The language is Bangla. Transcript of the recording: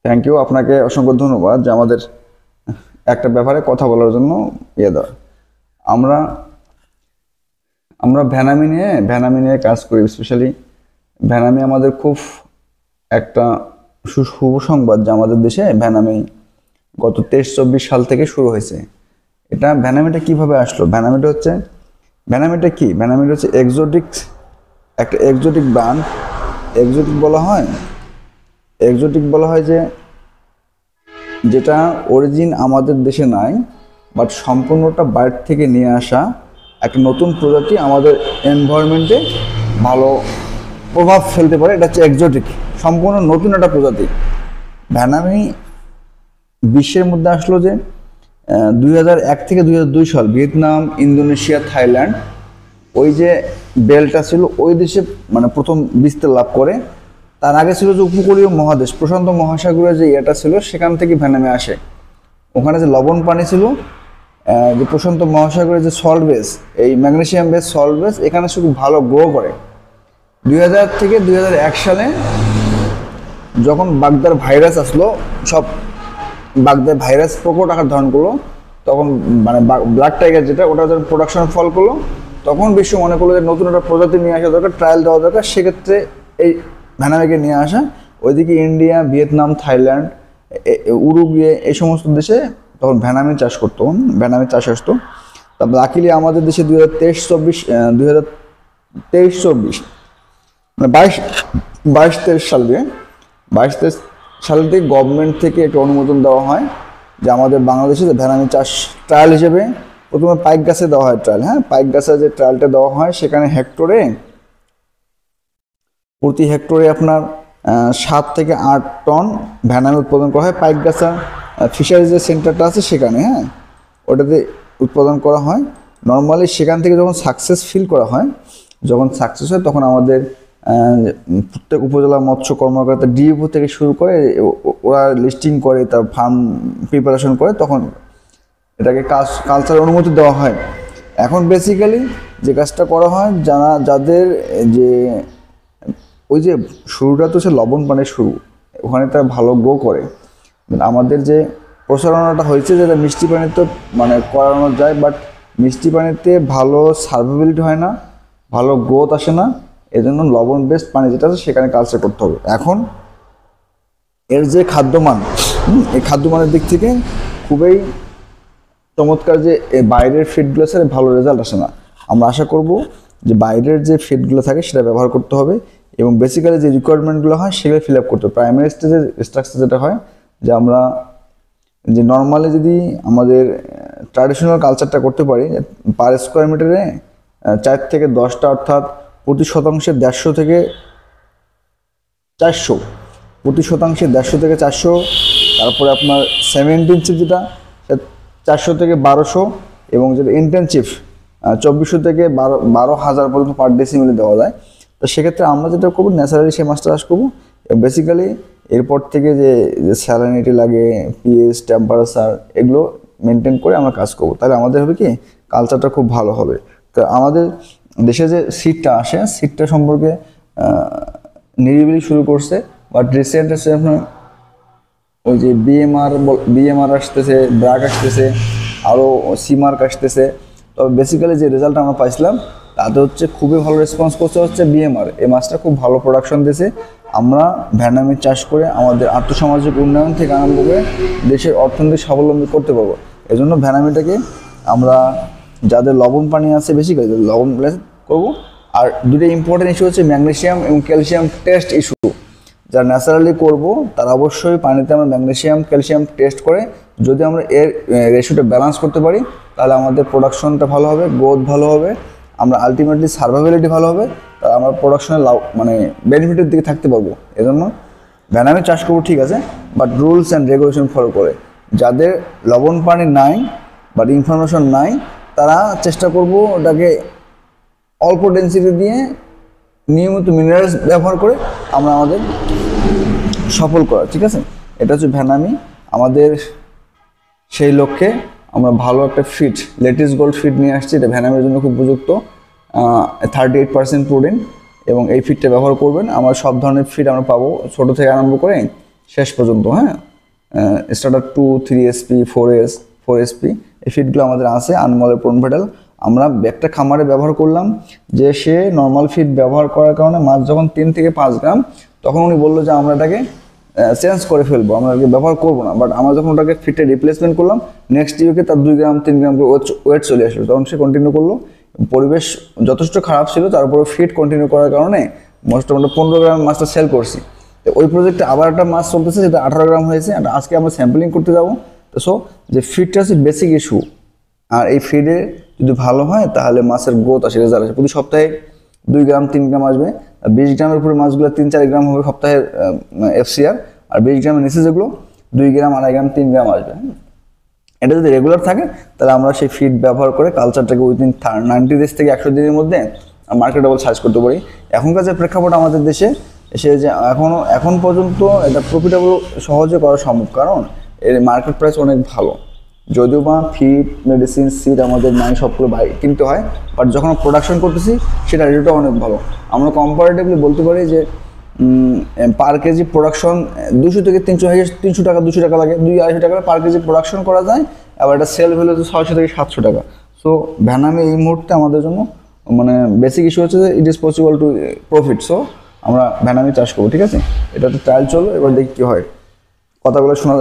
থ্যাংক ইউ, আপনাকে অসংখ্য ধন্যবাদ যে আমাদের একটা ব্যাপারে কথা বলার জন্য দেওয়া। আমরা আমরা ভ্যানামি নিয়ে কাজ করি। স্পেশালি ভ্যানামি আমাদের খুব একটা শুভ সংবাদ যে আমাদের দেশে ভ্যানামি গত 23-24 সাল থেকে শুরু হয়েছে। এটা ভ্যানামিটা কিভাবে আসলো? ভ্যানামিটা হচ্ছে একটা এক্সোটিক ব্র্যান্ড। এক্সোটিক বলা হয় যে যেটা অরিজিন আমাদের দেশে নাই, বাট সম্পূর্ণটা বাইরে থেকে নিয়ে আসা একটা নতুন প্রজাতি আমাদের এনভায়রনমেন্টে ভালো প্রভাব ফেলতে পারে। এটা হচ্ছে এক্সোটিক, সম্পূর্ণ নতুন একটা প্রজাতি। ভ্যানামি বিশ্বের মধ্যে আসলো যে 2001 থেকে 2002 সাল ভিয়েতনাম, ইন্দোনেশিয়া, থাইল্যান্ড, ওই যে বেলটা ছিল ওই দেশে মানে প্রথম বিস্তার লাভ করে। তার আগে ছিল যে উপকূলীয় মহাদেশ, প্রশান্ত মহাসাগরের যে ইয়েটা ছিল সেখান থেকে ভ্যানামে আসে। ওখানে যে লবণ পানি ছিল, যে প্রশান্ত মহাসাগরের যে সল্ট বেস, এই ম্যাগনেসিয়াম বেস সল্ট বেস এখানে শুধু ভালো গ্রো করে। 2000 থেকে 2001 সালে যখন বাগদার ভাইরাস আসলো, সব বাগদার ভাইরাস প্রকট আকার ধারণ করলো, তখন মানে ব্ল্যাক টাইগার যেটা ওটা যখন প্রোডাকশন ফল করলো, তখন বিশ্ব মনে করলো যে নতুন একটা প্রজাতি নিয়ে আসা দরকার, ট্রায়াল দেওয়া দরকার। সেক্ষেত্রে এই ভ্যানামিকে নিয়ে আসা। ওইদিকে ইন্ডিয়া, ভিয়েতনাম, থাইল্যান্ড, উরুগুয়ে এই সমস্ত দেশে তখন ভ্যানামি চাষ করতো, ভ্যানামি চাষ আসতো। তারপর লাকিলি আমাদের দেশে 2023-24 মানে 22-23 সাল দিয়ে গভর্নমেন্ট থেকে একটু অনুমোদন দেওয়া হয় যে আমাদের বাংলাদেশে যে ভ্যানামি চাষ ট্রায়াল হিসেবে প্রথমে পাইক গাছে দেওয়া হয় ট্রায়াল। পাইক গাছে যে ট্রায়ালটা দেওয়া হয় সেখানে প্রতি হেক্টরে আপনার 7 থেকে 8 টন ভ্যানামি উৎপাদন করা হয়। পাইক গাছা ফিশারিজ যে সেন্টারটা আছে সেখানে, ওটাতে উৎপাদন করা হয়। নর্মালি সেখান থেকে যখন সাকসেস হয় তখন আমাদের প্রত্যেক উপজেলা মৎস্য কর্মকর্তা ডিএফও থেকে শুরু করে ওরা লিস্টিং করে, তার ফার্ম প্রিপারেশন করে, তখন এটাকে কালচার অনুমতি দেওয়া হয়। এখন বেসিক্যালি যে কাজটা করা হয়, যাদের যে ওই যে শুরুটা তো সে লবণ পানির শুরু, ওখানে তারা ভালো গ্রো করে। আমাদের যে প্রসারণাটা হয়েছে যেটা মিষ্টি পানিতে মানে করানো যায়, বাট মিষ্টি পানিতে ভালো সার্ভাইবিলিটি হয় না, ভালো গ্রোথ আসে না। এই জন্য লবণ বেসড পানি যেটা আছে সেখানে কালচার করতে হবে। এখন এর যে খাদ্যমান, এই খাদ্যমানের দিক থেকে খুবই চমৎকার। যে বাইরের ফিডগুলো স্যার ভালো রেজাল্ট আসে না। আমরা আশা করব যে বাইরের যে ফিডগুলো থাকে সেটা ব্যবহার করতে হবে, এবং বেসিক্যালি যে রিকোয়ারমেন্টগুলো হয় সেগুলো ফিল আপ করতে হবে। প্রাইমারি স্টেজের স্ট্রাকচার যেটা হয় যে আমরা যে নর্মালি যদি আমাদের ট্র্যাডিশনাল কালচারটা করতে পারি, পার স্কোয়ার মিটারে 4 থেকে 10টা, অর্থাৎ প্রতি শতাংশে 150 থেকে 400, প্রতি শতাংশে 150 থেকে 400। তারপরে আপনার 17 ইঞ্চি যেটা 400 থেকে 1200, এবং যেটা ইন্টেনসিভ 2400 থেকে 12,000 পর্যন্ত পার ডেসিমেলে দেওয়া যায়। তো সেক্ষেত্রে আমরা যেটা করবো, ন্যাচারালি সেই মাছটা চাষ করবো। বেসিক্যালি এরপর থেকে যে স্যালানিটি লাগে, পিএইচ, টেম্পারেচার, এগুলো মেনটেন করে আমরা কাজ করবো। তাহলে আমাদের হবে কি, কালচারটা খুব ভালো হবে। তো আমাদের দেশে যে সিডটা আসে, সিডটা সম্পর্কে নিরিবিলি শুরু করছে, বাট রিসেন্ট আছে আপনার ওই যে বিএমআর আসতেছে, ব্রাক আসতেছে, আরও সিমার্ক আসতেছে। তবে বেসিক্যালি যে রেজাল্ট আমরা পাইছিলাম তাতে হচ্ছে খুবই ভালো রেসপন্স করছে হচ্ছে বিএমআর। এই মাছটা খুব ভালো প্রোডাকশন দিয়েছে। আমরা ভ্যানামি চাষ করে আমাদের আর্থসামাজিক উন্নয়ন থেকে আরম্ভ করে দেশের অর্থনৈতিক স্বাবলম্বী করতে পারবো। এজন্য ভ্যানামিটাকে আমরা যাদের লবণ পানি আছে বেশি করে লবণ করবো। আর দুটো ইম্পর্টেন্ট ইস্যু হচ্ছে ম্যাগনেসিয়াম এবং ক্যালসিয়াম টেস্ট ইস্যু। যারা ন্যাচারালি করব তারা অবশ্যই পানিতে আমরা ম্যাগনেসিয়াম, ক্যালসিয়াম টেস্ট করে যদি আমরা এর রেশিওটা ব্যালেন্স করতে পারি, তাহলে আমাদের প্রোডাকশনটা ভালো হবে, গ্রোথ ভালো হবে, আমরা আলটিমেটলি সার্ভাইবিলিটি ভালো হবে, তাহলে আমরা প্রোডাকশনের মানে বেনিফিটের দিকে থাকতে পারবো। এজন্য ভ্যানামি চাষ করবো ঠিক আছে, but rules and regulation follow করে। যাদের লবণ পানি নাই বাট ইনফরমেশন নাই, তারা চেষ্টা করব ওটাকে অল্প ডেন্সিটি দিয়ে নিয়মিত মিনারেলস ব্যবহার করে আমরা আমাদের সফল করা। ঠিক আছে, এটা হচ্ছে ভ্যানামি। আমাদের সেই লক্ষ্যে আমরা ভালো একটা ফিড, লেটেস্ট গোল্ড ফিড নিয়ে আসছি। এটা ভ্যানামির জন্য খুব উপযুক্ত, 38% প্রোটিন, এবং এই ফিডটা ব্যবহার করবেন। আমরা সব ধরনের ফিড আমরা পাবো, ছোটো থেকে আরম্ভ করে শেষ পর্যন্ত, হ্যাঁ, স্টার্টার 2, 3SP, 4SP এই ফিডগুলো আমাদের আছে আনমলের প্রনভেটাল। আমরা একটা খামারে ব্যবহার করলাম, যে সে নর্মাল ফিড ব্যবহার করার কারণে মাছ যখন 3 থেকে 5 গ্রাম, তখন উনি বললো যে আমরা এটাকে চেঞ্জ করে ফেলবো, আমরা এটাকে ব্যবহার করবো না। বাট আমরা যখন ওটাকে ফিডে রিপ্লেসমেন্ট করলাম, নেক্সট উইকে তার 2 গ্রাম 3 গ্রাম ওয়েট চলে আসলো, তখন সে কন্টিনিউ করলো। পরিবেশ যথেষ্ট খারাপ ছিল, তারপরে ফিড কন্টিনিউ করার কারণে মোটামুটি 15 গ্রাম মাছটা সেল করছি। তো ওই প্রজেক্টে আবার একটা মাছ চলতেছে যেটা 18 গ্রাম হয়েছে, আর আজকে আমরা স্যাম্পলিং করতে যাবো। তো সো যে ফিডটা হচ্ছে বেসিক ইস্যু, আর এই ফিডে যদি ভালো হয় তাহলে মাছের গ্রোথ আসে, রেজাল্ট আসে। প্রতি সপ্তাহে 2 গ্রাম 3 গ্রাম আসবে, আর 20 গ্রামের উপরে মাছগুলো 3-4 গ্রাম হবে সপ্তাহে FCR, আর 20 গ্রামের নিচে যেগুলো 2 গ্রাম 2.5 গ্রাম 3 গ্রাম আসবে। এটা যদি রেগুলার থাকে তাহলে আমরা সেই ফিড ব্যবহার করে কালচারটাকে উইদিন 90 ডেজ থেকে 100 দিনের মধ্যে মার্কেটেবল সাইজ করতে পারি। এখনকার যে প্রেক্ষাপট আমাদের দেশে এসে যে এখন পর্যন্ত এটা প্রফিটেবল সহজে করা সম্ভব, কারণ এর মার্কেট প্রাইস অনেক ভালো। যদিও বা ফিড, মেডিসিন, সিড আমাদের নাই, সবগুলো কিনতে হয়, বাট যখন প্রোডাকশন করতেছি সেটা রেটটা অনেক ভালো। আমরা কম্পারেটিভলি বলতে পারি যে পার কেজি প্রোডাকশন 200 থেকে 300 টাকা, 200 টাকা লাগে, 200-250 টাকা পার কেজি প্রোডাকশন করা যায়। আবার এটা সেল ভ্যালু হচ্ছে 600 থেকে 700 টাকা। সো ভ্যানামে এই মুহূর্তে আমাদের জন্য মানে বেসিক ইস্যু হচ্ছে যে it is possible to profit. So আমরা ভ্যানামি চাষ করবো, ঠিক আছে। এটা তো ট্রায়াল চলো, এবার দেখি কী হয়, কথাগুলো শোনা